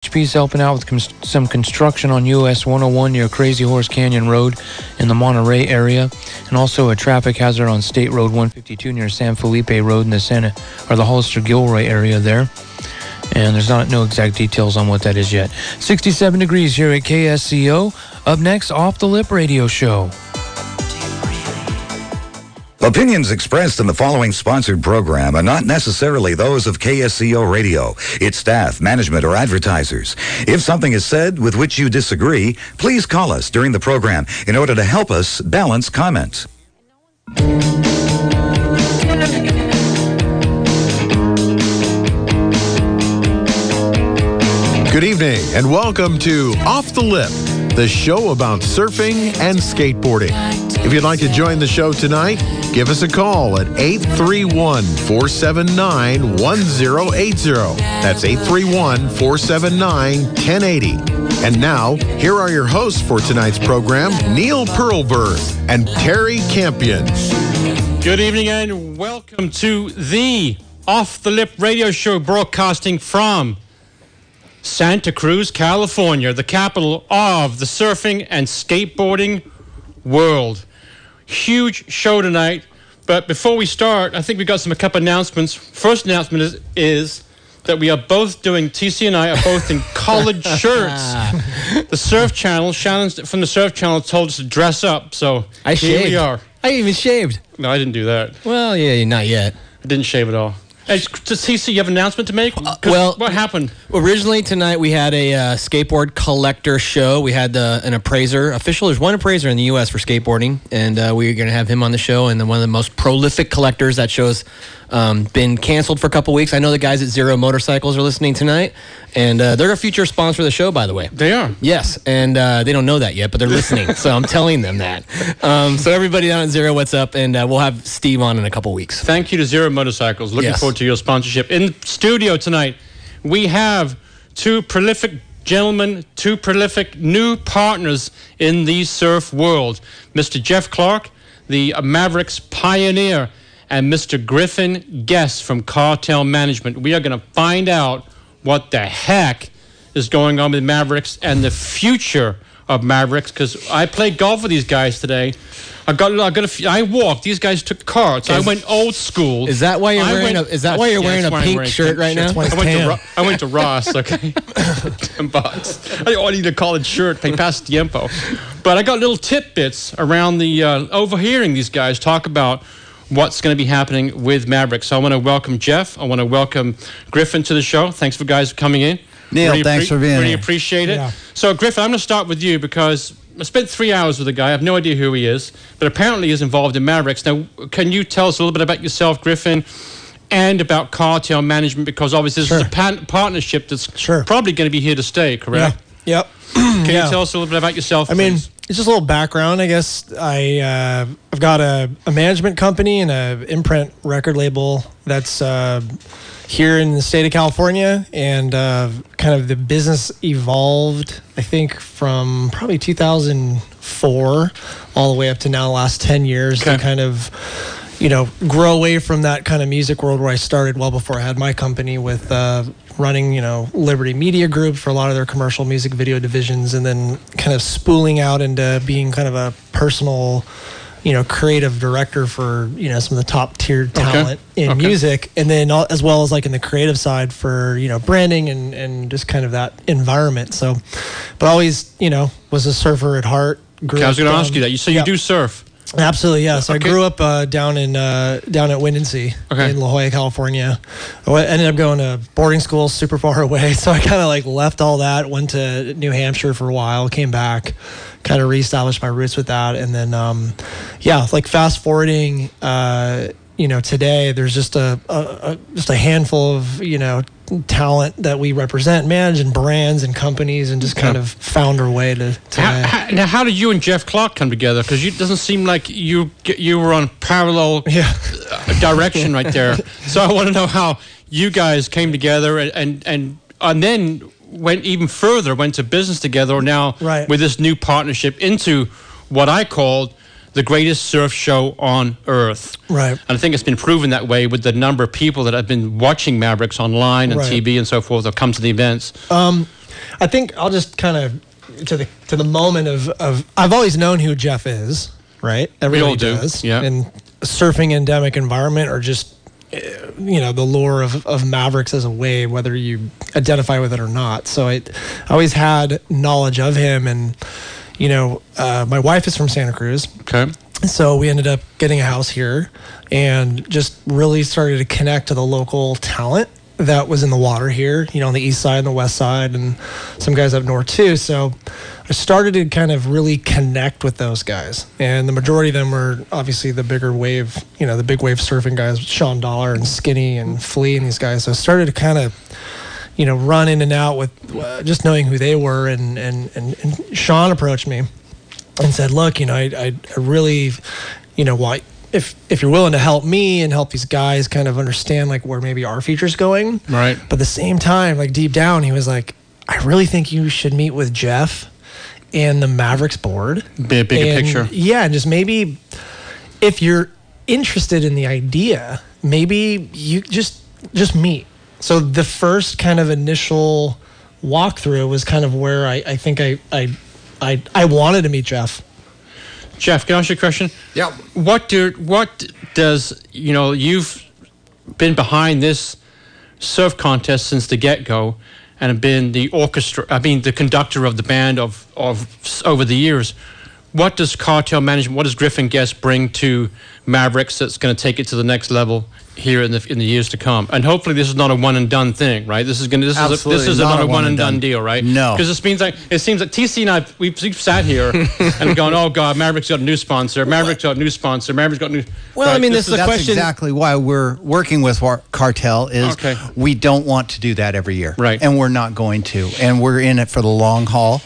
BHP's helping out with some construction on US 101 near Crazy Horse Canyon Road in the Monterey area, and also a traffic hazard on State Road 152 near San Felipe Road in the Hollister-Gilroy area there. And there's no exact details on what that is yet. 67 degrees here at KSCO. Up next, Off the Lip Radio Show. Opinions expressed in the following sponsored program are not necessarily those of KSCO Radio, its staff, management, or advertisers. If something is said with which you disagree, please call us during the program in order to help us balance comments. Good evening and welcome to Off the Lip, the show about surfing and skateboarding. If you'd like to join the show tonight, give us a call at 831-479-1080. That's 831-479-1080. And now, here are your hosts for tonight's program, Neil Perlberg and Terry Campion. Good evening and welcome to the Off the Lip Radio Show, broadcasting from Santa Cruz, California, the capital of the surfing and skateboarding world. Huge show tonight, but before we start, I think we got a couple announcements. First announcement is that we are both doing, TC and I are both in collared shirts. The Surf Channel, Shannon from the Surf Channel told us to dress up, so here we are. I even shaved. No, I didn't do that. Well, yeah, not yet. I didn't shave at all. Hey, TC, you have an announcement to make? Well, what happened? Originally tonight we had a skateboard collector show. We had an appraiser. There's one appraiser in the U.S. for skateboarding, and we're going to have him on the show. And then one of the most prolific collectors. That show's been canceled for a couple weeks. I know the guys at Zero Motorcycles are listening tonight, and they're a future sponsor of the show, by the way. They are? Yes, and they don't know that yet, but they're listening, so I'm telling them that. So everybody down at Zero, what's up? And we'll have Steve on in a couple weeks. Thank you to Zero Motorcycles. Looking forward to your sponsorship. In studio tonight, we have two prolific gentlemen, two prolific new partners in the surf world. Mr. Jeff Clark, the Mavericks pioneer, and Mr. Griffin Guest from Cartel Management. We are going to find out what the heck is going on with Mavericks and the future of Mavericks, because I played golf with these guys today. I walked. These guys took carts. I went old school. Is that why you're wearing a pink shirt right now? I went to Ross. Okay, $10. I need a collared shirt. Pay past tiempo. But I got little tidbits around the overhearing these guys talk about what's going to be happening with Mavericks. So I want to welcome Jeff. I want to welcome Griffin to the show. Thanks for guys coming in. Neil, thanks for being here. Really appreciate it. Yeah. So, Griffin, I'm going to start with you because I spent 3 hours with a guy. I have no idea who he is, but apparently he's involved in Mavericks. Now, can you tell us a little bit about yourself, Griffin, and about Cartel Management? Because obviously this is a partnership that's probably going to be here to stay, correct? Yeah. Yep. Can you tell us a little bit about yourself, please? It's just a little background, I guess. I've got a management company and an imprint record label that's here in the state of California, and kind of the business evolved, I think, from probably 2004 all the way up to now the last 10 years to kind of, grow away from that kind of music world where I started well before I had my company with running, Liberty Media Group for a lot of their commercial music video divisions, and then kind of spooling out into being kind of a personal, creative director for, some of the top tier talent in music. And then as well as like in the creative side for, branding and just kind of that environment. So, but always, was a surfer at heart. I was going to ask you that. So you do surf? Absolutely, yeah. So I grew up down at Windansea in La Jolla, California. I ended up going to boarding school super far away, so I kind of left all that, went to New Hampshire for a while, came back, kind of reestablished my roots with that, and then fast forwarding, today there's just a handful of talent that we represent, manage, and brands and companies, and just kind of found our way to now, how did you and Jeff Clark come together? Because it doesn't seem like you were on parallel direction right there. So I want to know how you guys came together and then went even further, went to business together now with this new partnership into what I called the greatest surf show on earth. Right. And I think it's been proven that way with the number of people that have been watching Mavericks online and TV and so forth, or come to the events. I think I'll just kind of to the moment of I've always known who Jeff is, right? Everybody does. Yeah. In a surfing endemic environment, or just the lure of Mavericks as a wave, whether you identify with it or not. So I always had knowledge of him, and my wife is from Santa Cruz. Okay. So we ended up getting a house here, and just really started to connect to the local talent that was in the water here, on the east side and the west side, and some guys up north too. So I started to kind of really connect with those guys. And the majority of them were obviously the bigger wave, the big wave surfing guys, Sean Dollar and Skinny and Flea and these guys. So I started to kind of, run in and out with just knowing who they were. And Sean approached me and said, look, I really, want, if you're willing to help me and help these guys kind of understand like where maybe our future's going. Right. But at the same time, like deep down, he was like, I really think you should meet with Jeff and the Mavericks board. Be a bigger picture. Yeah. And just maybe if you're interested in the idea, maybe you just meet. So the first kind of initial walkthrough was kind of where I think I wanted to meet Jeff. Jeff, can I ask you a question? Yeah. What does you've been behind this surf contest since the get-go, and have been the conductor of the band of over the years. What does Cartel Management, what does Griffin Guest bring to Mavericks that's going to take it to the next level here in the years to come? And hopefully this is not a one and done thing, right? This is not a one and done deal, right? No. Because it seems like TC and I we've sat here and gone, oh God, Mavericks got a new sponsor. Mavericks got a new sponsor. Mavericks got a new. Well, right? I mean, this is the question. That's exactly why we're working with Cartel. We don't want to do that every year, right? And we're not going to. And we're in it for the long haul.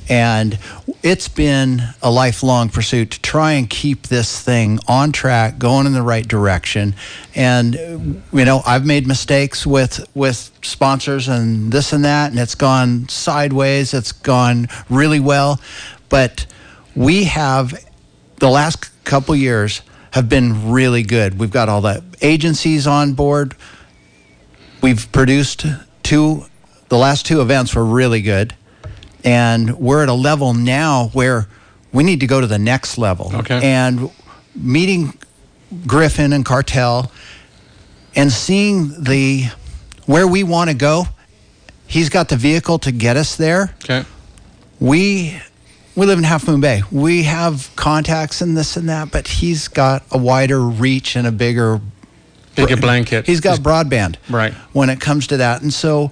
And it's been a lifelong pursuit to try and keep this thing on track, going in the right direction. And, I've made mistakes with sponsors and this and that, and it's gone sideways. It's gone really well. But we have, the last couple years, have been really good. We've got all the agencies on board. We've produced the last two events were really good. And we're at a level now where we need to go to the next level. Okay. And meeting Griffin and Cartel and seeing where we want to go, he's got the vehicle to get us there. Okay. We live in Half Moon Bay. We have contacts and this and that, but he's got a wider reach and a bigger blanket. He's got broadband, right, when it comes to that. And so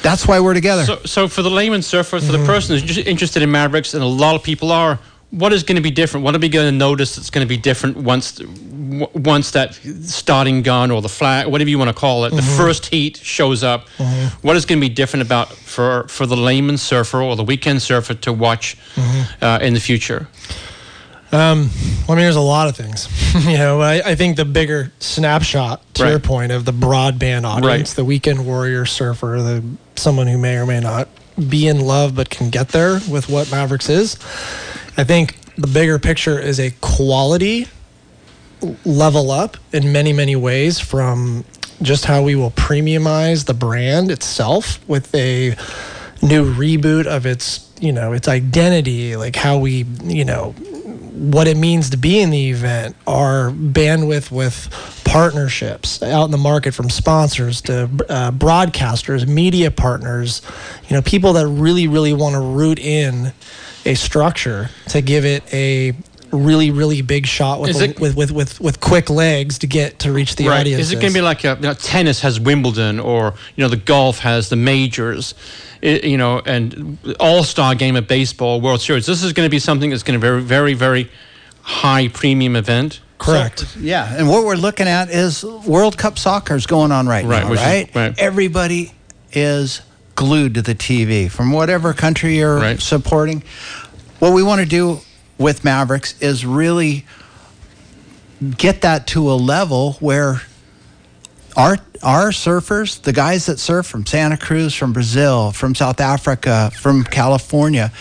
that's why we're together. So for the layman surfer, for the person who's just interested in Mavericks, and a lot of people are, what is going to be different? What are we going to notice that's going to be different once that starting gun or the flag, whatever you want to call it, the first heat shows up? What is going to be different about for the layman surfer or the weekend surfer to watch in the future? There's a lot of things. I think the bigger snapshot, to your point, of the broadband audience, the weekend warrior surfer, someone who may or may not be in love but can get there with what Mavericks is. I think the bigger picture is a quality level up in many, many ways, from just how we will premiumize the brand itself with a new reboot of its identity, like how we, what it means to be in the event, our bandwidth with partnerships out in the market, from sponsors to broadcasters, media partners, people that really, really want to root in a structure to give it a really, really big shot with quick legs to reach the audience. Is it going to be like tennis has Wimbledon, or the golf has the majors? And all-star game of baseball, World Series. This is going to be something that's going to be a very, very, very high premium event. Correct. So, yeah, and what we're looking at is World Cup soccer is going on now, right? Everybody is glued to the TV from whatever country you're supporting. What we want to do with Mavericks is really get that to a level where our surfers, the guys that surf from Santa Cruz, from Brazil, from South Africa, from California,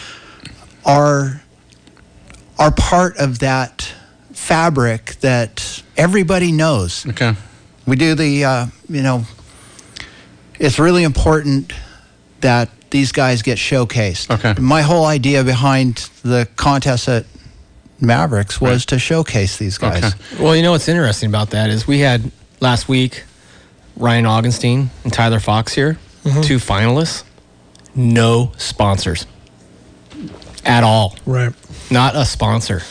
are part of that fabric that everybody knows. Okay. We do it's really important that these guys get showcased. Okay. My whole idea behind the contest at Mavericks was to showcase these guys. Okay. Well, you know what's interesting about that is we had last week Ryan Augenstein and Tyler Fox here, 2 finalists, no sponsors at all. Right. Not a sponsor.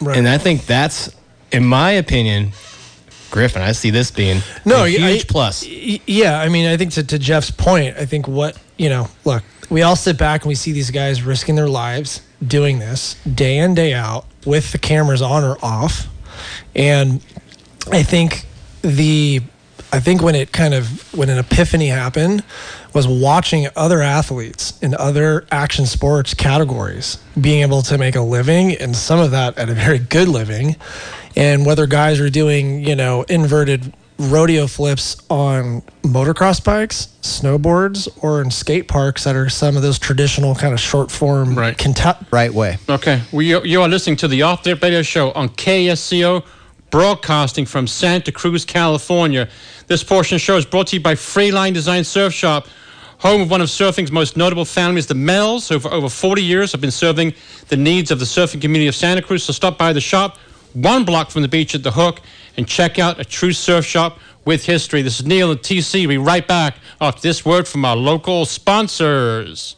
Right. And I think that's, in my opinion, Griffin, I see this being a huge plus. Yeah, I mean, I think to Jeff's point, I think look, we all sit back and we see these guys risking their lives doing this day in, day out with the cameras on or off. And I think when an epiphany happened was watching other athletes in other action sports categories being able to make a living, and some of that at a very good living. And whether guys are doing, inverted rodeo flips on motocross bikes, snowboards, or in skate parks that are some of those traditional kind of short form right way. Okay. You are listening to the Off the Lip Radio Show on KSCO, broadcasting from Santa Cruz, California. This portion of the show is brought to you by Freeline Design Surf Shop, home of one of surfing's most notable families, the Mells, who for over 40 years have been serving the needs of the surfing community of Santa Cruz. So stop by the shop, 1 block from the beach at the Hook, and check out a true surf shop with history. This is Neil and TC. We'll be right back after this word from our local sponsors.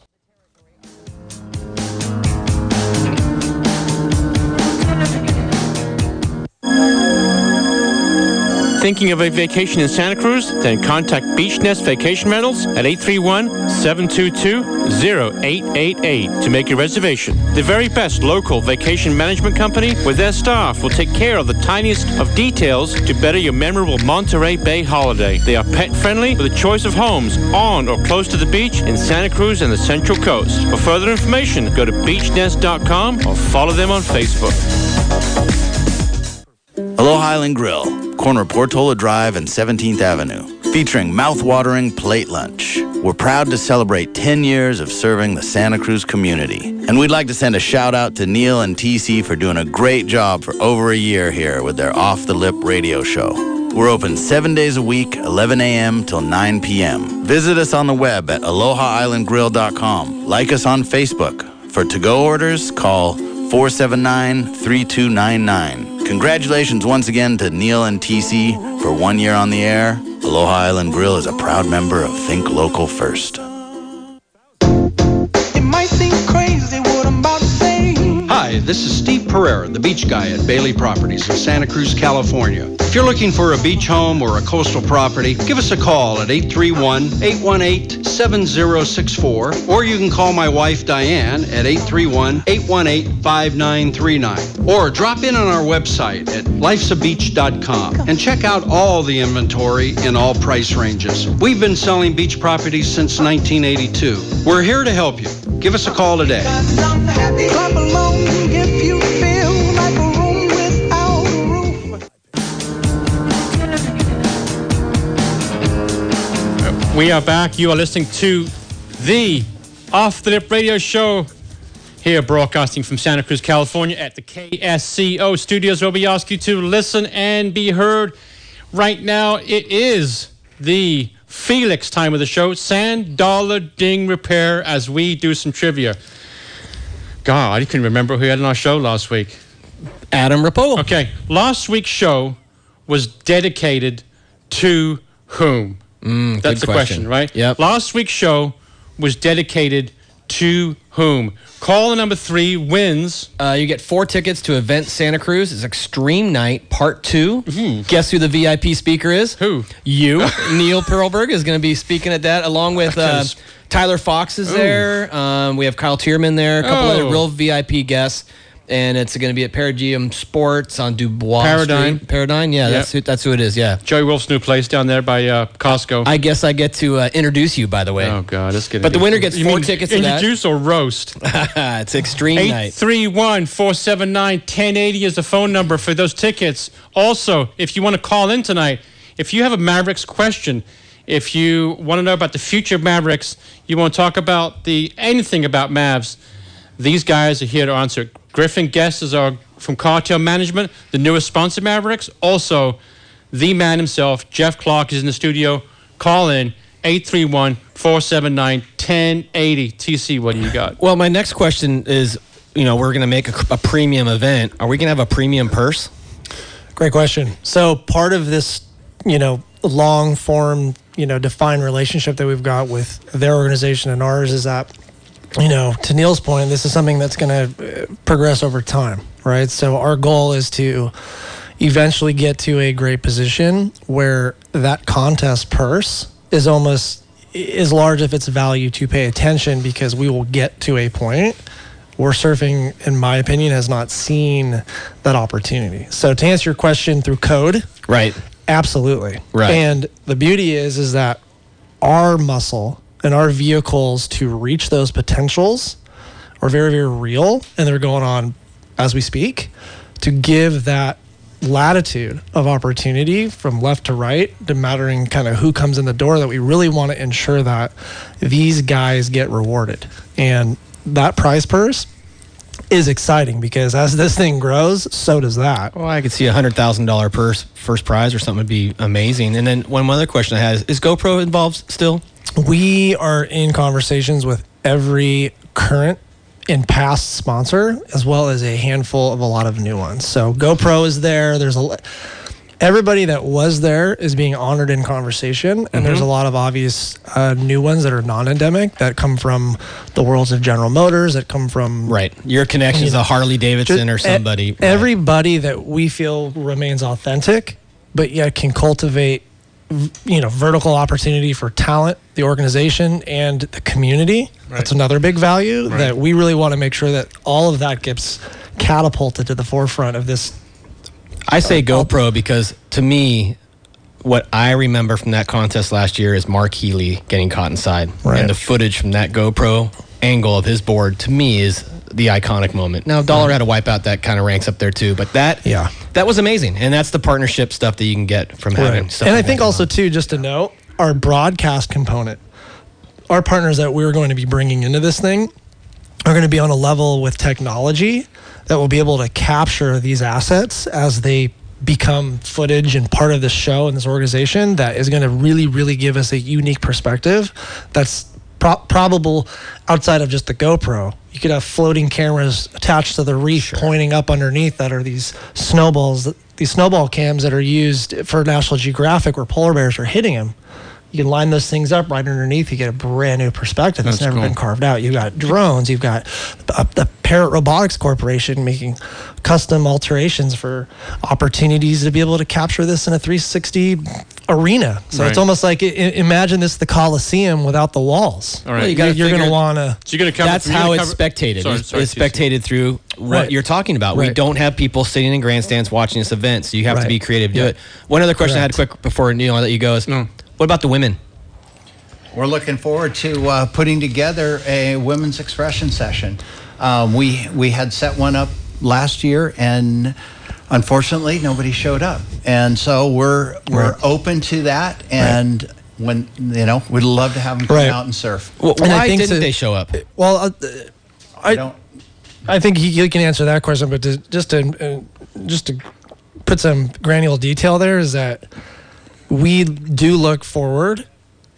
Thinking of a vacation in Santa Cruz? Then contact Beach Nest Vacation Rentals at 831-722-0888 to make your reservation. The very best local vacation management company, with their staff, will take care of the tiniest of details to better your memorable Monterey Bay holiday. They are pet-friendly with a choice of homes on or close to the beach in Santa Cruz and the Central Coast. For further information, go to beachnest.com or follow them on Facebook. Aloha Island Grill, corner Portola Drive and 17th Avenue, featuring mouth-watering plate lunch. We're proud to celebrate 10 years of serving the Santa Cruz community. And we'd like to send a shout-out to Neil and TC for doing a great job for over a year here with their Off the Lip radio show. We're open 7 days a week, 11 a.m. till 9 p.m. Visit us on the web at alohaislandgrill.com. Like us on Facebook. For to-go orders, call 479-3299. Congratulations once again to Neil and TC for 1 year on the air. Aloha Island Grill is a proud member of Think Local First. It might seem crazy what I'm about to say. Hi, this is Steve Pereira, the beach guy at Bailey Properties in Santa Cruz, California. If you're looking for a beach home or a coastal property, give us a call at 831-818-7064, or you can call my wife Diane at 831-818-5939, or drop in on our website at lifesabeach.com and check out all the inventory in all price ranges. We've been selling beach properties since 1982. We're here to help you. Give us a call today. Clap along if you feel like a room without a roof. We are back. You are listening to the Off the Lip Radio Show here, broadcasting from Santa Cruz, California at the KSCO studios, where we ask you to listen and be heard. Right now, it is the Felix time of the show, Sand Dollar Ding Repair, as we do some trivia. God, I couldn't remember who we had on our show last week. Adam Rapola. Okay, last week's show was dedicated to whom? That's the question, right? Yep. Last week's show was dedicated to whom? Caller number 3 wins. You get 4 tickets to Event Santa Cruz. It's Extreme Night Part 2. Guess who the VIP speaker is? Who? You. Neil Perlberg is going to be speaking at that, along with Tyler Fox is there. We have Kyle Tierman there. A couple other real VIP guests. And it's going to be at Paradigm Sports on Dubois Paradigm. Street. Paradigm, yeah, Yep. that's who it is, yeah. Joey Wolf's new place down there by Costco. I guess I get to introduce you, by the way. Oh, God. That's gonna But be... the winner gets You 4 mean tickets to that. Introduce or roast? It's Extreme Night. 831-479-1080 is the phone number for those tickets. Also, if you want to call in tonight, if you have a Mavericks question, if you want to know about the future of Mavericks, you want to talk about anything about Mavs, these guys are here to answer it. Griffin Guest is from Cartel Management, the newest sponsor, Mavericks. Also, the man himself, Jeff Clark, is in the studio. Call in, 831-479-1080. TC, what do you got? Well, my next question is, we're going to make a premium event. Are we going to have a premium purse? Great question. So part of this, long form, defined relationship that we've got with their organization and ours is that, to Neil's point, this is something that's going to progress over time, right? So our goal is to eventually get to a great position where that contest purse is almost as large if its value to pay attention, because we will get to a point where surfing, in my opinion, has not seen that opportunity. So to answer your question through code, right? Absolutely. Right. And the beauty is that our muscle and our vehicles to reach those potentials are very, very real, and they're going on as we speak, to give that latitude of opportunity from left to right, no mattering kind of who comes in the door, that we really want to ensure that these guys get rewarded. And that prize purse is exciting, because as this thing grows, so does that. Well, I could see $100,000 purse first prize or something would be amazing. And then one other question I had is GoPro involved still? We are in conversations with every current and past sponsor, as well as a handful of a lot of new ones. So GoPro is there. Everybody that was there is being honored in conversation, and there's a lot of obvious new ones that are non-endemic that come from the worlds of General Motors, that come from your connections to Harley Davidson or somebody. Everybody that we feel remains authentic, but yet can cultivate vertical opportunity for talent, the organization, and the community. Right. That's another big value that we really want to make sure that all of that gets catapulted to the forefront of this. I say GoPro because, to me, what I remember from that contest last year is Mark Healy getting caught inside. Right. And the footage from that GoPro angle of his board, to me, is the iconic moment. Now, Dollar had a wipeout that kind of ranks up there, too. But that was amazing. And that's the partnership stuff that you can get from having stuff. And I think also, too, just to note, our broadcast component, our partners that we're going to be bringing into this thing are going to be on a level with technology that will be able to capture these assets as they become footage and part of this show and this organization, that is going to really, really give us a unique perspective that's probable outside of just the GoPro. You could have floating cameras attached to the reef pointing up underneath that are these snowballs, these snowball cams that are used for National Geographic where polar bears are hitting them. You can line those things up right underneath. You get a brand new perspective that's never been carved out. You've got drones. You've got the Parrot Robotics Corporation making custom alterations for opportunities to be able to capture this in a 360 arena. So it's almost like, imagine this the Coliseum without the walls. All right. Well, you're going to want to... So that's how it's spectated. It's spectated through what you're talking about. We don't have people sitting in grandstands watching this event, so you have to be creative to do it. One other question I had quick before Neil, I'll let you go is... What about the women? We're looking forward to putting together a women's expression session. We had set one up last year, and unfortunately, nobody showed up. And so we're open to that, and when we'd love to have them come out and surf. Well, why didn't they show up? Well, I think you can answer that question, but just to put some granular detail there is that we do look forward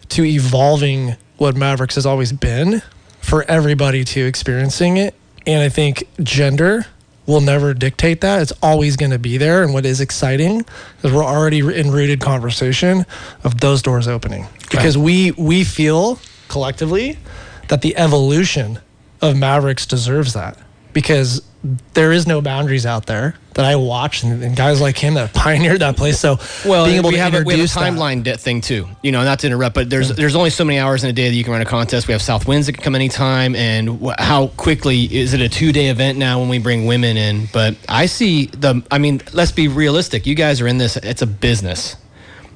to evolving what Mavericks has always been for everybody to experiencing it. And I think gender will never dictate that. It's always going to be there. And what is exciting is we're already in rooted conversation of those doors opening. Because we feel collectively that the evolution of Mavericks deserves that. Because there is no boundaries out there that I watch, and guys like him that pioneered that place. So being able to introduce we have a timeline thing too. Not to interrupt, but there's only so many hours in a day that you can run a contest. We have south winds that can come anytime, and how quickly is it a 2-day event now when we bring women in? But I see let's be realistic. You guys are in this. It's a business.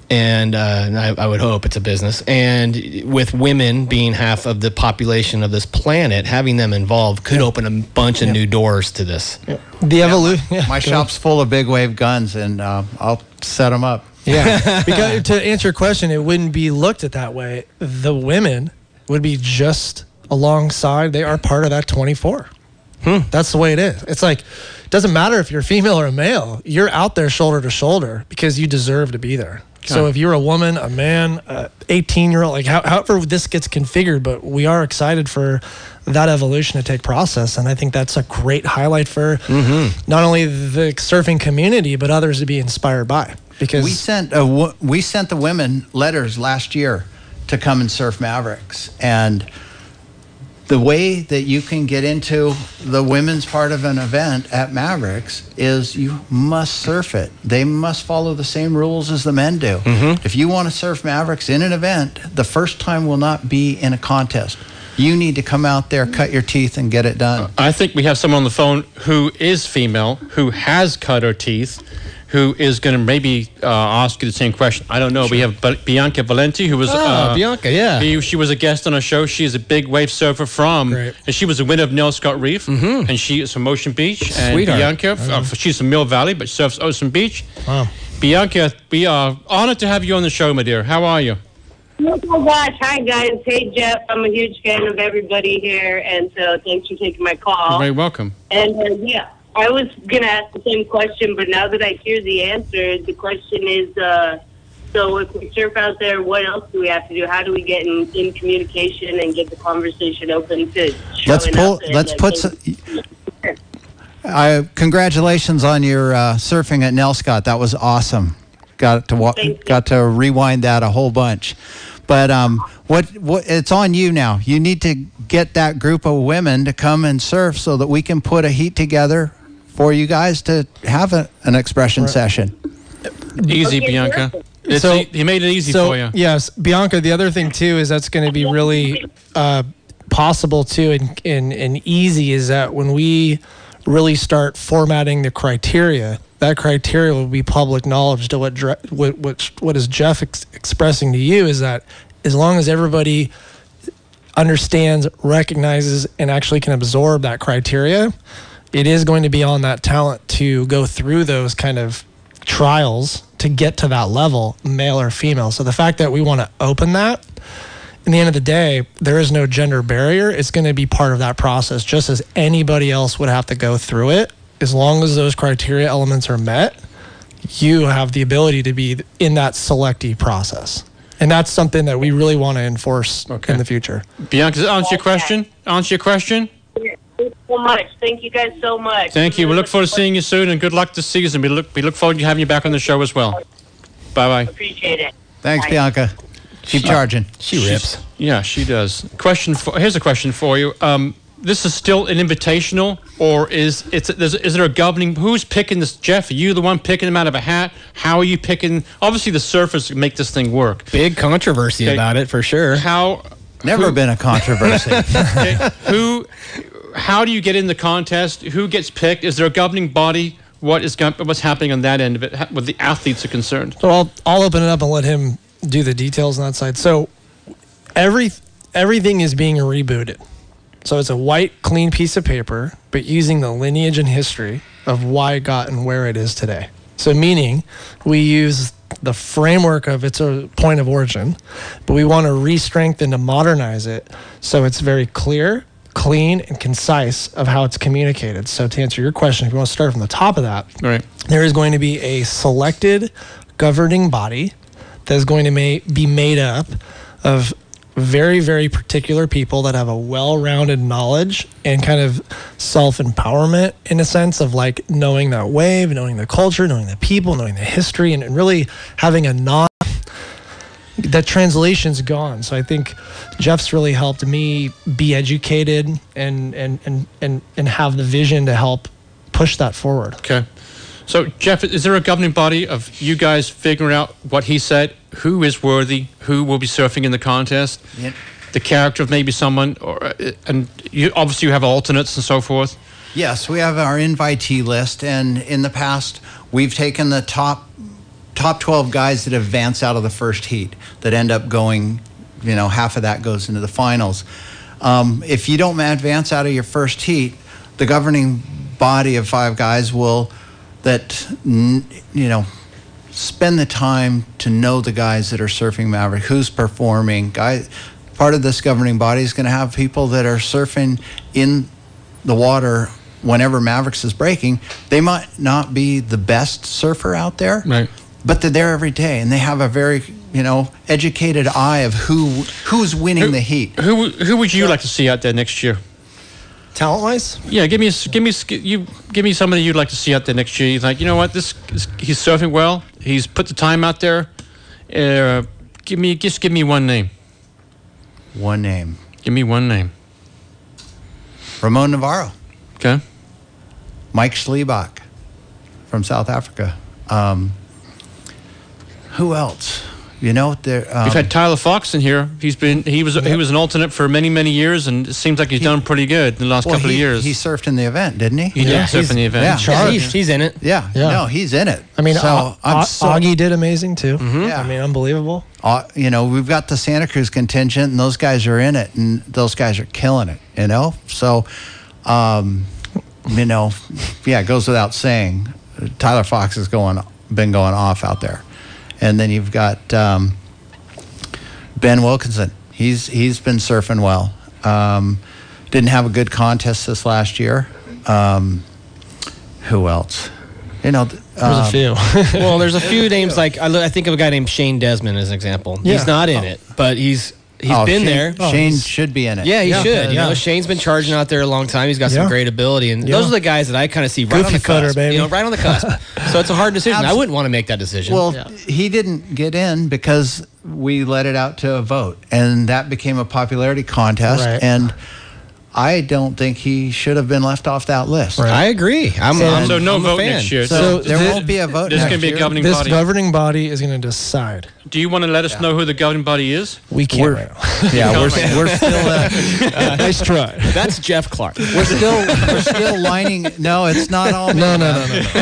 And I would hope it's a business. And with women being half of the population of this planet, having them involved could open a bunch of new doors to this. The evolution. My shop's full of big wave guns, and I'll set them up. Yeah. Because to answer your question, it wouldn't be looked at that way. The women would be just alongside. They are part of that 24. That's the way it is. It's like, it doesn't matter if you're a female or a male. You're out there shoulder to shoulder because you deserve to be there. So if you're a woman, a man, 18-year-old, like however this gets configured, but we are excited for that evolution to take process, and I think that's a great highlight for not only the surfing community but others to be inspired by. Because we sent the women letters last year to come and surf Mavericks, and the way that you can get into the women's part of an event at Mavericks is you must surf it. They must follow the same rules as the men do. If you want to surf Mavericks in an event, the first time will not be in a contest. You need to come out there, cut your teeth, and get it done. I think we have someone on the phone who is female, who has cut her teeth, who is going to maybe ask you the same question. I don't know. Sure. We have Bianca Valenti, who was... Bianca, yeah. She was a guest on our show. She's a big wave surfer and she was a winner of Nell Scott Reef, and she is from Ocean Beach. And Sweetheart. Bianca, she's from Mill Valley, but surfs Ocean Beach. Wow. Bianca, we are honored to have you on the show, my dear. How are you? Oh my gosh. Hi, guys. Hey, Jeff. I'm a huge fan of everybody here, and so thanks for taking my call. You're very welcome. And, yeah, I was going to ask the same question, but now that I hear the answer, the question is, so if we surf out there, what else do we have to do? How do we get in communication and get the conversation open to congratulations on your surfing at Nell Scott. That was awesome. Got to rewind that a whole bunch. But what it's on you now. You need to get that group of women to come and surf so that we can put a heat together for you guys to have an expression session. Easy, Bianca. He made it easy for you. Yes, Bianca, the other thing too is that's going to be really possible too and easy is that when we really start formatting the criteria, that criteria will be public knowledge. To what is Jeff expressing to you is that as long as everybody understands, recognizes, and actually can absorb that criteria, it is going to be on that talent to go through those kind of trials to get to that level, male or female. So the fact that we want to open that, in the end of the day, there is no gender barrier. It's going to be part of that process, just as anybody else would have to go through it. As long as those criteria elements are met, you have the ability to be in that selectee process. And that's something that we really want to enforce in the future. Bianca, does that answer your question? Answer your question? Thank you so much. Thank you guys so much. Thank you. We look forward to seeing you soon, and good luck this season. We look forward to having you back on the show as well. Bye-bye. Appreciate it. Thanks, Bye. Bianca. Keep charging. She rips. Yeah, she does. Here's a question for you. This is still an invitational, or is there a governing? Who's picking this? Jeff, are you the one picking them out of a hat? How are you picking? Obviously, the surfers make this thing work. Big controversy about it, for sure. Never been a controversy. How do you get in the contest? Who gets picked? Is there a governing body? What's happening on that end of it? What the athletes are concerned? So I'll open it up and let him do the details on that side. So everything is being rebooted. So it's a white, clean piece of paper, but using the lineage and history of why it got and where it is today. So meaning we use the framework of its point of origin, but we want to re-strengthen to modernize it so it's very clear, clean, and concise of how it's communicated. So to answer your question, if you want to start from the top of that, there is going to be a selected governing body that is going to be made up of very, very particular people that have a well-rounded knowledge and kind of self-empowerment in a sense of like knowing that wave, knowing the culture, knowing the people, knowing the history, and really having that translation's gone. So I think Jeff's really helped me be educated and have the vision to help push that forward. Okay. So, Jeff, is there a governing body of you guys figuring out what he said, who is worthy, who will be surfing in the contest, the character of maybe someone, and you obviously you have alternates and so forth? Yes, we have our invitee list, and in the past, we've taken the top 12 guys that advance out of the first heat that end up going, half of that goes into the finals. If you don't advance out of your first heat, the governing body of 5 guys will spend the time to know the guys that are surfing Maverick, who's performing. Part of this governing body is going to have people that are surfing in the water whenever Mavericks is breaking. They might not be the best surfer out there, but they're there every day, and they have a very, educated eye of who's winning the heat. Who would you like to see out there next year? Talent-wise? Yeah, give me somebody you'd like to see out there next year. You're like, you know what, he's surfing well. He's put the time out there. Give me one name. One name. Give me one name. Ramon Navarro. Okay. Mike Schlebach from South Africa. Who else? We've had Tyler Fox in here. He was an alternate for many years, and it seems like he's done pretty good in the last couple of years. He surfed in the event, didn't he? He did surf in the event. Yeah, he's in it. Yeah. No, he's in it. I mean, so Augie did amazing too. Mm-hmm. Yeah. I mean, unbelievable. We've got the Santa Cruz contingent, and those guys are in it, and those guys are killing it. So, it goes without saying, Tyler Fox has been going off out there. And then you've got Ben Wilkinson. He's been surfing well. Didn't have a good contest this last year. Who else? There's a few. Well, there's a few names. Like I think of a guy named Shane Desmond as an example. Yeah. He's not in it, but he's been there. Shane should be in it. Yeah, he should. Shane's been charging out there a long time. He's got some great ability, and those are the guys that I kind of see right on the cusp. Baby. Right on the cusp. So it's a hard decision. I wouldn't want to make that decision. Well, he didn't get in because we let it out to a vote, and that became a popularity contest. Right. And I don't think he should have been left off that list. Right. I agree. I'm no I'm vote a fan. next year. So there won't be a vote There's next going to be year. a governing body. This governing body is going to decide. Do you want to let us know who the governing body is? We can't. We're still. Nice try. That's Jeff Clark. We're still lining. No, it's not all. No.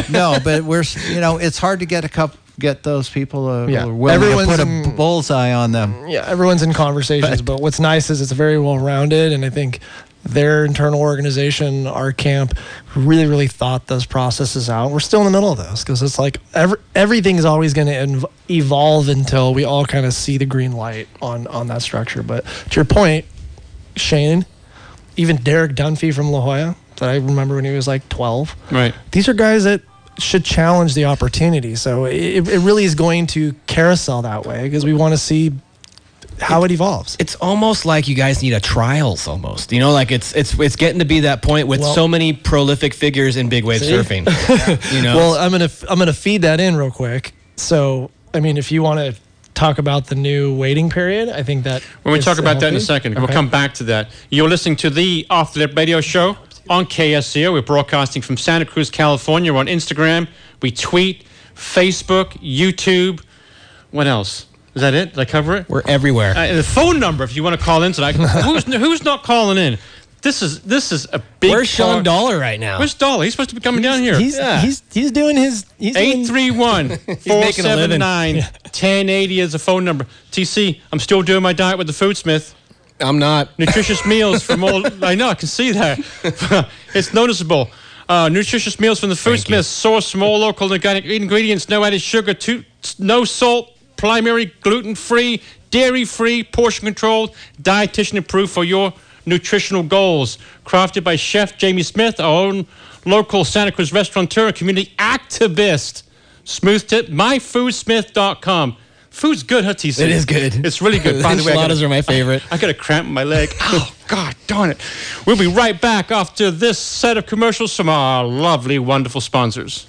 No, but it's hard to get those people willing Everyone's to put a bullseye on them. Yeah, everyone's in conversations, but what's nice is it's very well rounded, and I think their internal organization, our camp, really thought those processes out. We're still in the middle of those because it's like everything's always going to evolve until we all kind of see the green light on that structure. But to your point, Shane, even Derek Dunphy from La Jolla, that I remember when he was like 12. Right. These are guys that should challenge the opportunity. So it really is going to carousel that way because we want to see how it evolves. It's almost like you guys need a trials almost. Like it's getting to be that point with so many prolific figures in big wave surfing. Well, I'm gonna feed that in real quick. So, I mean, if you want to talk about the new waiting period, I think that when we talk about that in a second, we'll come back to that. You're listening to the Off the Lip Radio Show on KSCO. We're broadcasting from Santa Cruz, California. We're on Instagram. We tweet, Facebook, YouTube. What else? Is that it? Did I cover it? We're everywhere. The phone number, if you want to call in tonight. Who's not calling in? This is a big. Where's Sean Dollar right now? Where's Dollar? He's supposed to be coming down here. He's doing his. 831-479-1080 is the phone number. TC, I'm still doing my diet with the Foodsmith. I'm not. Nutritious meals from all. I know, I can see that. It's noticeable. Nutritious meals from the Foodsmith. Source from all local organic ingredients. No added sugar. No salt. Primary, gluten-free, dairy-free, portion-controlled, dietitian-approved for your nutritional goals. Crafted by Chef Jamie Smith, our own local Santa Cruz restaurateur and community activist. Smooth tip, myfoodsmith.com. Food's good, huh, TC? It is good. It's really good. By the way, enchiladas are my favorite. I got a cramp in my leg. Oh, God darn it. We'll be right back after this set of commercials from our lovely, wonderful sponsors.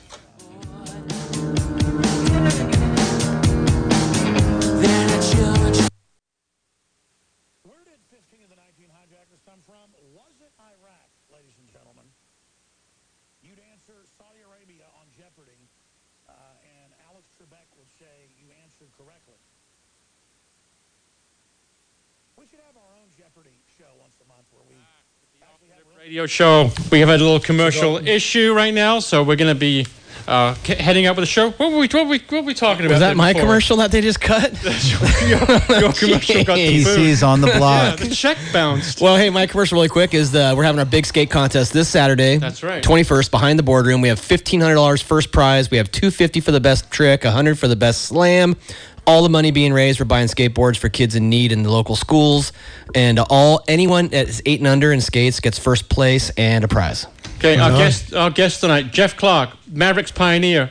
Radio show. We have a little commercial issue right now, so we're going to be heading up with the show. What were we talking about? Was that my commercial that they just cut? your commercial got the food. AC's on the block. Yeah, the check bounced. Well, hey, my commercial really quick is we're having our big skate contest this Saturday. That's right. 21st, behind the boardroom. We have $1,500 first prize. We have $250 for the best trick, $100 for the best slam. All the money being raised, we're buying skateboards for kids in need in the local schools. And anyone that is 8 and under in skates gets first place and a prize. Okay, our guest tonight, Jeff Clark, Mavericks pioneer,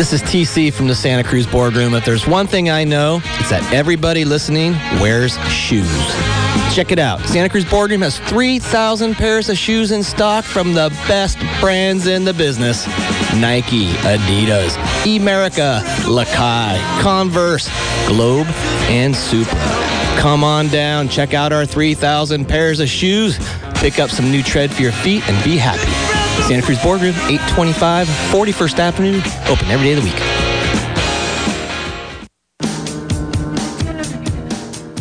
This is TC from the Santa Cruz Boardroom. If there's one thing I know, it's that everybody listening wears shoes. Check it out. Santa Cruz Boardroom has 3,000 pairs of shoes in stock from the best brands in the business. Nike, Adidas, Emerica, Lakai, Converse, Globe, and Supra. Come on down. Check out our 3,000 pairs of shoes. Pick up some new tread for your feet and be happy. Santa Cruz Boardroom, 825 41st Avenue, open every day of the week.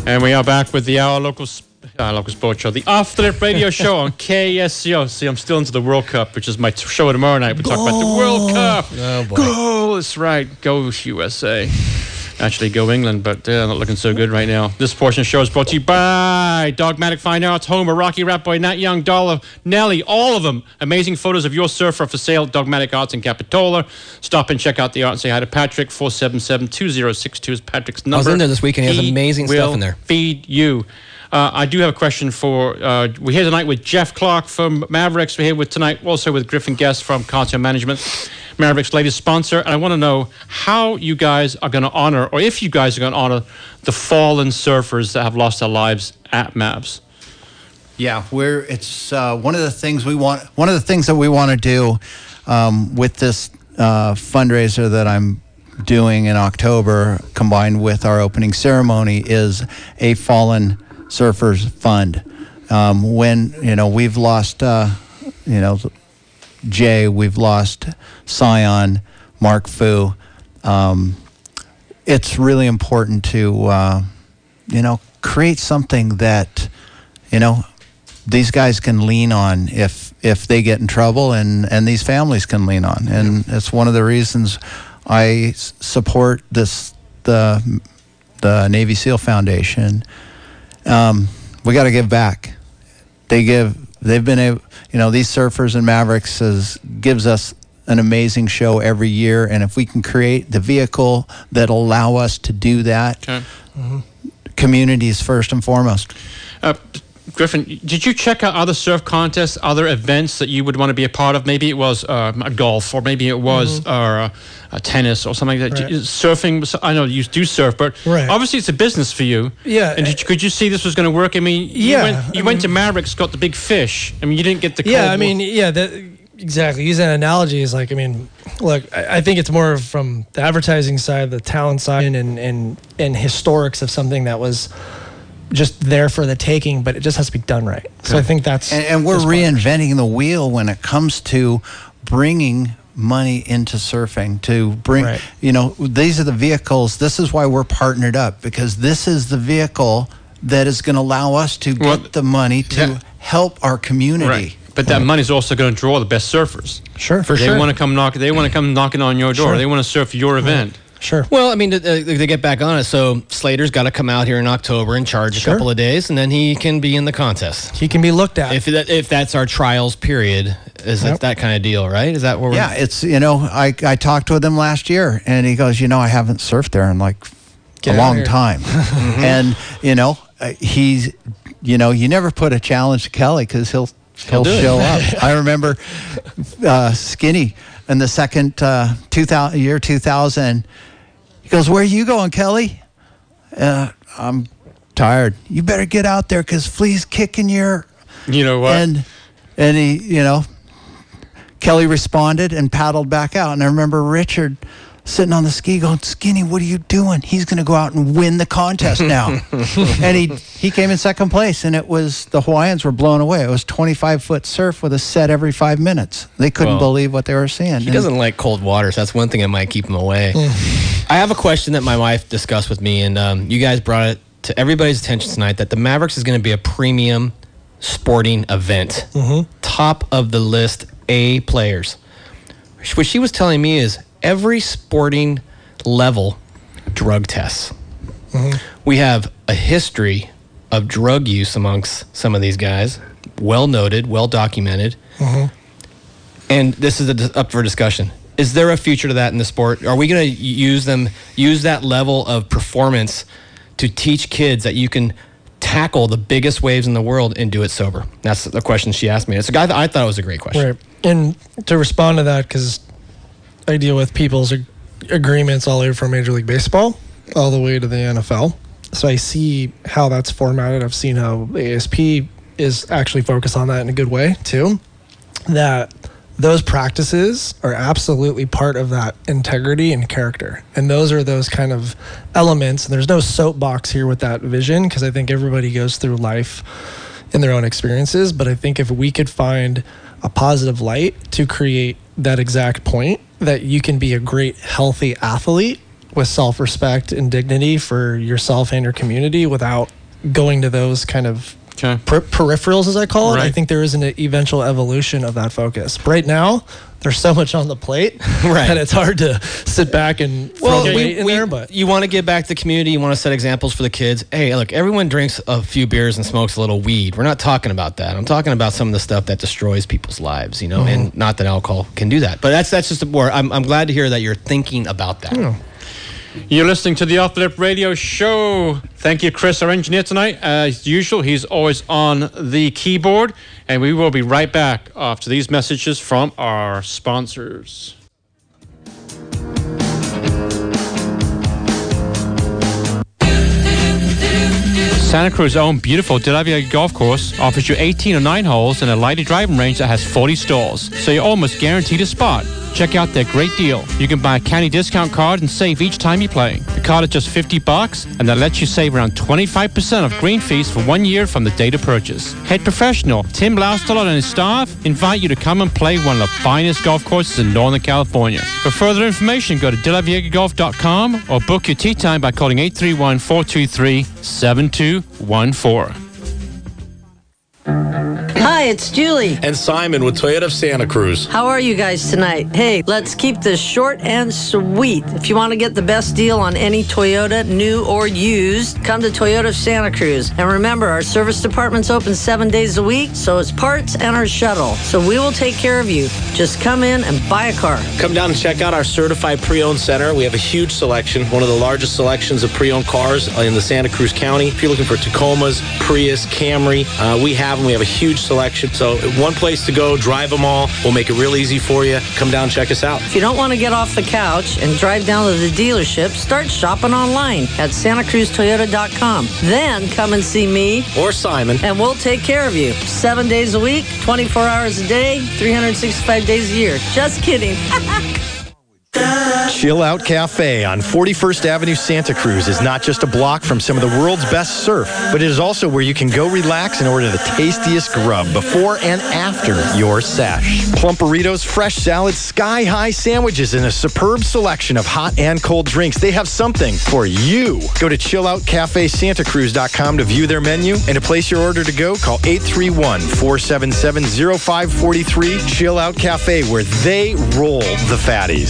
And we are back with the Our Local Sports Show, the Off the Lip Radio Show on KSCO. See, I'm still into the World Cup, which is my show tomorrow night. We talk about the World Cup. Oh, boy. Go! That's right. Go USA. Actually, go England, but they're not looking so good right now. This portion of the show is brought to you by Dogmatic Fine Arts, Homer, Rocky Rat Boy, Nat Young, Dollar, Nelly, all of them. Amazing photos of your surfer for sale, Dogmatic Arts in Capitola. Stop and check out the art and say hi to Patrick. 477-2062 is Patrick's number. I was in there this week and he has amazing stuff in there. Feed you. I do have a question for, we're here tonight with Jeff Clark from Mavericks. We're here with tonight also with Griffin Guest from Cartel Management, Mavericks' latest sponsor. And I want to know how you guys are going to honor, or if you guys are going to honor, the fallen surfers that have lost their lives at Mavs. Yeah, it's one of the things we want. One of the things that we want to do with this fundraiser that I'm doing in October, combined with our opening ceremony, is a fallen surfers fund. When we've lost, Jay, we've lost Sion, Mark Foo. It's really important to create something that these guys can lean on if they get in trouble, and these families can lean on. And it's one of the reasons I support the Navy SEAL Foundation. We got to give back. They've been able, these surfers and Mavericks gives us an amazing show every year, and if we can create the vehicle that'll allow us to do that, communities first and foremost. Griffin, did you check out other surf contests, other events that you would want to be a part of? Maybe it was golf, or maybe it was tennis or something like that. Right. Surfing, I know you do surf, but obviously it's a business for you. Yeah. And could you see this was going to work? I mean, you went to Mavericks, got the big fish. I mean, you didn't get the exactly. Use that analogy is like, look, I think it's more from the advertising side, the talent side, and historics of something that was just there for the taking, but it just has to be done right. So I think that's... And we're reinventing the wheel when it comes to bringing money into surfing, to bring, these are the vehicles. This is why we're partnered up, because this is the vehicle that is going to allow us to get the money to help our community. Right. But that money's also going to draw the best surfers. Sure, for sure. They want to come knocking on your door. Sure. They want to surf your event. Sure. Well, I mean, they get back on it. So Slater's got to come out here in October and charge a couple of days, and then he can be in the contest. He can be looked at. If that's our trials period, is that kind of deal, right? Is that what we're... Yeah, it's, I talked with him last year, and he goes, I haven't surfed there in like a long time. And, he's, you never put a challenge to Kelly because he'll show up. I remember Skinny in the second 2000. He goes, "Where are you going, Kelly?" I'm tired. You better get out there because Flea's kicking your... You know what? And he, Kelly responded and paddled back out. And I remember Richard sitting on the ski going, "Skinny, what are you doing? He's going to go out and win the contest now." And he came in second place, and the Hawaiians were blown away. It was 25-foot surf with a set every 5 minutes. They couldn't believe what they were seeing. He doesn't like cold water, so that's one thing that might keep him away. I have a question that my wife discussed with me, and you guys brought it to everybody's attention tonight, that the Mavericks is going to be a premium sporting event. Top of the list A players. What she was telling me is every sporting level drug tests. We have a history of drug use amongst some of these guys, well noted, well documented. And this is up for discussion. Is there a future to that in the sport? Are we going to use that level of performance to teach kids that you can tackle the biggest waves in the world and do it sober? That's the question she asked me. It's a guy that I thought it was a great question. Right. And to respond to that, because I deal with people's agreements all over from Major League Baseball all the way to the NFL. So I see how that's formatted. I've seen how ASP is actually focused on that in a good way too. That those practices are absolutely part of that integrity and character. And those are those kind of elements. And there's no soapbox here with that vision, because I think everybody goes through life in their own experiences. But I think if we could find a positive light to create that exact point, that you can be a great, healthy athlete with self-respect and dignity for yourself and your community without going to those kind of peripherals, as I call it. I think there is an eventual evolution of that focus. Right now, there's so much on the plate that it's hard to sit back and throw the weight in there. But you want to give back to the community. You want to set examples for the kids. Hey, look, everyone drinks a few beers and smokes a little weed. We're not talking about that. I'm talking about some of the stuff that destroys people's lives, and not that alcohol can do that. But that's just more. I'm glad to hear that you're thinking about that. You're listening to the Off the Lip Radio Show. Thank you, Chris, our engineer tonight. As usual, he's always on the keyboard. And we will be right back after these messages from our sponsors. Santa Cruz's own beautiful De La Vega Golf Course offers you 18 or 9 holes in a lighted driving range that has 40 stalls, so you're almost guaranteed a spot. Check out their great deal. You can buy a county discount card and save each time you play. The card is just $50, and that lets you save around 25% of green fees for 1 year from the date of purchase. Head professional Tim Laustolo and his staff invite you to come and play one of the finest golf courses in Northern California. For further information, go to delavegagolf.com or book your tee time by calling 831-423-7214. Hi, it's Julie. And Simon with Toyota of Santa Cruz. How are you guys tonight? Hey, let's keep this short and sweet. If you want to get the best deal on any Toyota, new or used, come to Toyota of Santa Cruz. And remember, our service department's open 7 days a week, so it's parts and our shuttle. So we will take care of you. Just come in and buy a car. Come down and check out our certified pre-owned center. We have a huge selection, one of the largest selections of pre-owned cars in the Santa Cruz County. If you're looking for Tacomas, Prius, Camry, we have them. We have a huge selection. So one place to go, drive them all. We'll make it real easy for you. Come down and check us out. If you don't want to get off the couch and drive down to the dealership, start shopping online at SantaCruzToyota.com. Then come and see me or Simon, and we'll take care of you. 7 days a week, 24 hours a day, 365 days a year. Just kidding. Chill Out Cafe on 41st Avenue, Santa Cruz is not just a block from some of the world's best surf, but it is also where you can go relax and order the tastiest grub before and after your sesh. Plump burritos, fresh salads, sky-high sandwiches, and a superb selection of hot and cold drinks. They have something for you. Go to chilloutcafesantacruz.com to view their menu, and to place your order to go, call 831-477-0543. Chill Out Cafe, where they roll the fatties.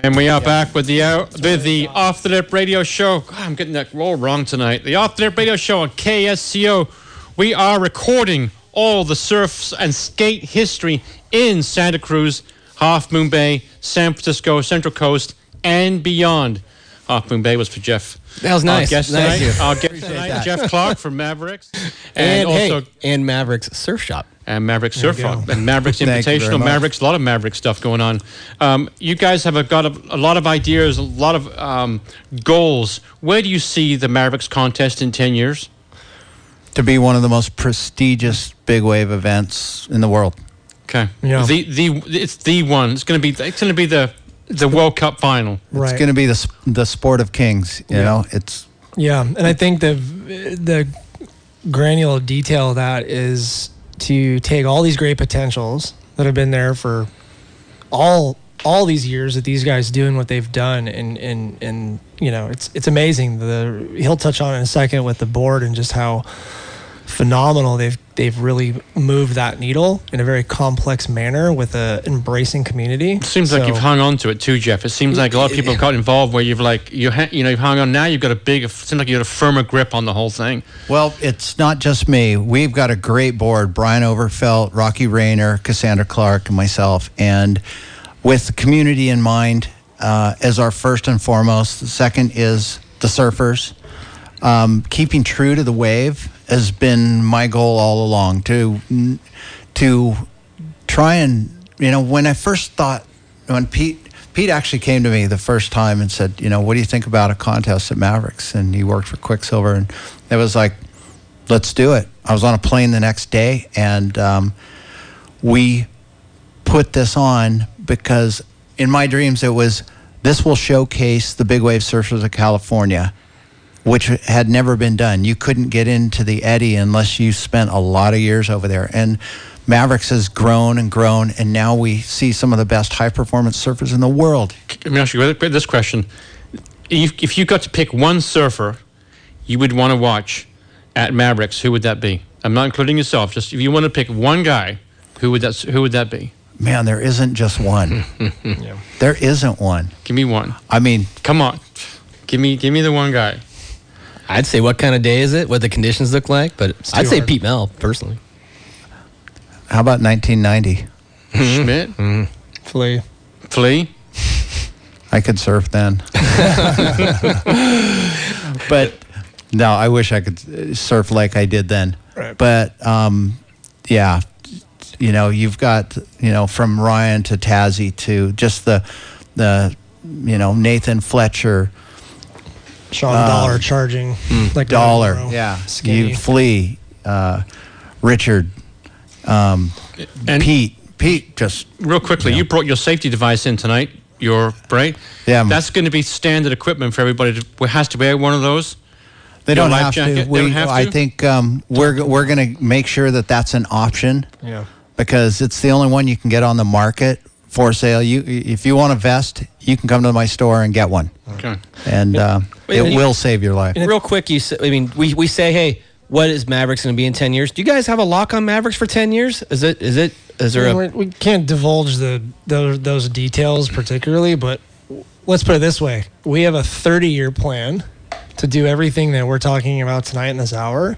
And we are back with the Off the Lip Radio Show. God, I'm getting that roll wrong tonight. The Off the Lip Radio Show on KSCO. We are recording all the surf and skate history in Santa Cruz, Half Moon Bay, San Francisco, Central Coast, and beyond. Half Moon Bay was for Jeff. That was nice. Our guest nice. tonight, our guest tonight Jeff Clark from Mavericks. And also Mavericks Surf Shop. And Mavericks Surf Shop. And Mavericks Invitational. Mavericks, a lot of Mavericks stuff going on. You guys have got a lot of ideas, a lot of goals. Where do you see the Mavericks contest in 10 years? To be one of the most prestigious big wave events in the world. Okay. Yeah. It's the one. It's going to be the World Cup final. Right. It's going to be the sport of kings. You know, it's. Yeah, and I think the granular detail of that is to take all these great potentials that have been there for all these years that these guys doing what they've done, and you know, it's amazing. He'll touch on it in a second with the board and just how phenomenal they've really moved that needle in a very complex manner with a embracing community. It seems like you've hung on to it too, Jeff. It seems like a lot of people have got involved where you've hung on. Now you've got it seems like you got a firmer grip on the whole thing. Well, it's not just me. We've got a great board: Brian Overfelt, Rocky Rayner, Cassandra Clark, and myself. And with the community in mind as our first and foremost. The second is the surfers. Keeping true to the wave has been my goal all along, to try and when I first thought, when Pete actually came to me the first time and said, what do you think about a contest at Mavericks? And he worked for Quicksilver, and it was like, let's do it. I was on a plane the next day, and we put this on because in my dreams it was, this will showcase the big wave surfers of California, which had never been done. You couldn't get into the eddy unless you spent a lot of years over there. And Mavericks has grown and grown, and now we see some of the best high-performance surfers in the world. Let me ask you this question. If you got to pick one surfer you would want to watch at Mavericks, who would that be? I'm not including yourself. Just if you want to pick one guy, who would that be? Man, there isn't just one. Yeah. There isn't one. Give me one. I mean, come on. Give me the one guy. I'd say what kind of day is it? What the conditions look like? But I'd say Pete Mel, personally. How about 1990? Schmidt? Flea? I could surf then. But no, I wish I could surf like I did then. Right. But yeah, you've got, from Ryan to Tazzy to just the Nathan Fletcher, Sean Dollar charging like Dollar, tomorrow. yeah, Skinny. you Flea, Richard, and Pete. Just real quickly, you brought your safety device in tonight. Your right? Yeah, that's going to be standard equipment for everybody. Has to wear one of those. They don't have jacket? to. They don't have to. I think we're going to make sure that that's an option. Yeah. Because it's the only one you can get on the market for sale. If you want a vest, you can come to my store and get one. Okay. And it will save your life. Real quick, we say, hey, what is Mavericks going to be in 10 years? Do you guys have a lock on Mavericks for 10 years? Is there we can't divulge those details particularly, but let's put it this way. We have a 30-year plan to do everything that we're talking about tonight in this hour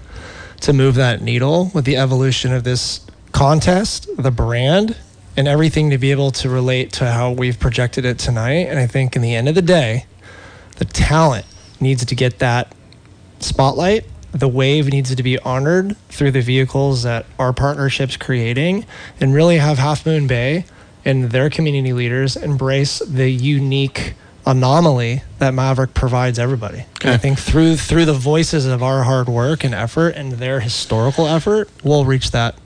to move that needle with the evolution of this contest, the brand, and everything to be able to relate to how we've projected it tonight. And I think in the end of the day, the talent needs to get that spotlight. The wave needs to be honored through the vehicles that our partnership's creating, and really have Half Moon Bay and their community leaders embrace the unique anomaly that Maverick provides everybody. Okay. And I think through the voices of our hard work and effort and their historical effort, we'll reach that.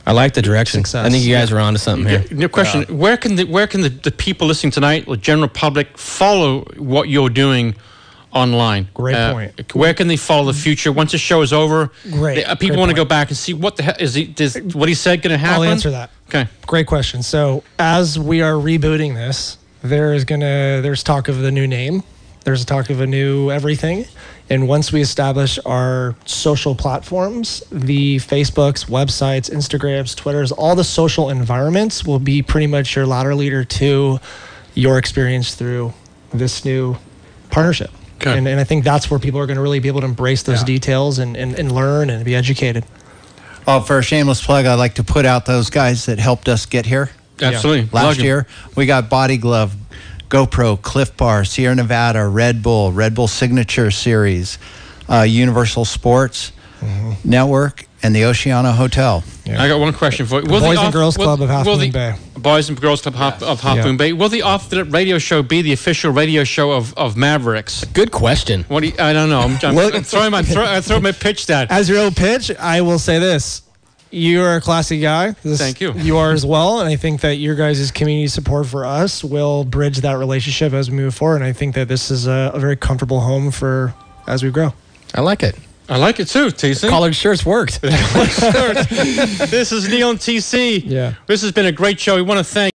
I like the direction. Success. I think you guys are onto something here. No question. Where can the people listening tonight, the general public, follow what you're doing online? Great point. Where can they follow the future once the show is over? Great. People want to go back and see what the hell is what he said going to happen. I'll answer that. Okay. Great question. So as we are rebooting this, there's talk of the new name. There's talk of a new everything. And once we establish our social platforms, the Facebooks, websites, Instagrams, Twitters, all the social environments will be pretty much your ladder leader to your experience through this new partnership. Okay. And I think that's where people are going to really be able to embrace those details and learn and be educated. Oh, for a shameless plug, I'd like to put out those guys that helped us get here. Absolutely. Last year, we got Body Glove, GoPro, Cliff Bar, Sierra Nevada, Red Bull Signature Series, Universal Sports Network, and the Oceana Hotel. Yeah. I got one question for you. Boys and Girls Club of Half Moon Bay. Boys and Girls Club of Half Moon Bay. Will the Off the Lip radio show be the official radio show of Mavericks? Good question. I don't know. I'm throwing my pitch that. As your own pitch, I will say this. You are a classy guy. Thank you. You are as well. And I think that your guys' community support for us will bridge that relationship as we move forward. And I think that this is a very comfortable home for as we grow. I like it. I like it too, TC. Collared shirts worked. This is Neil and TC. Yeah. This has been a great show. We want to thank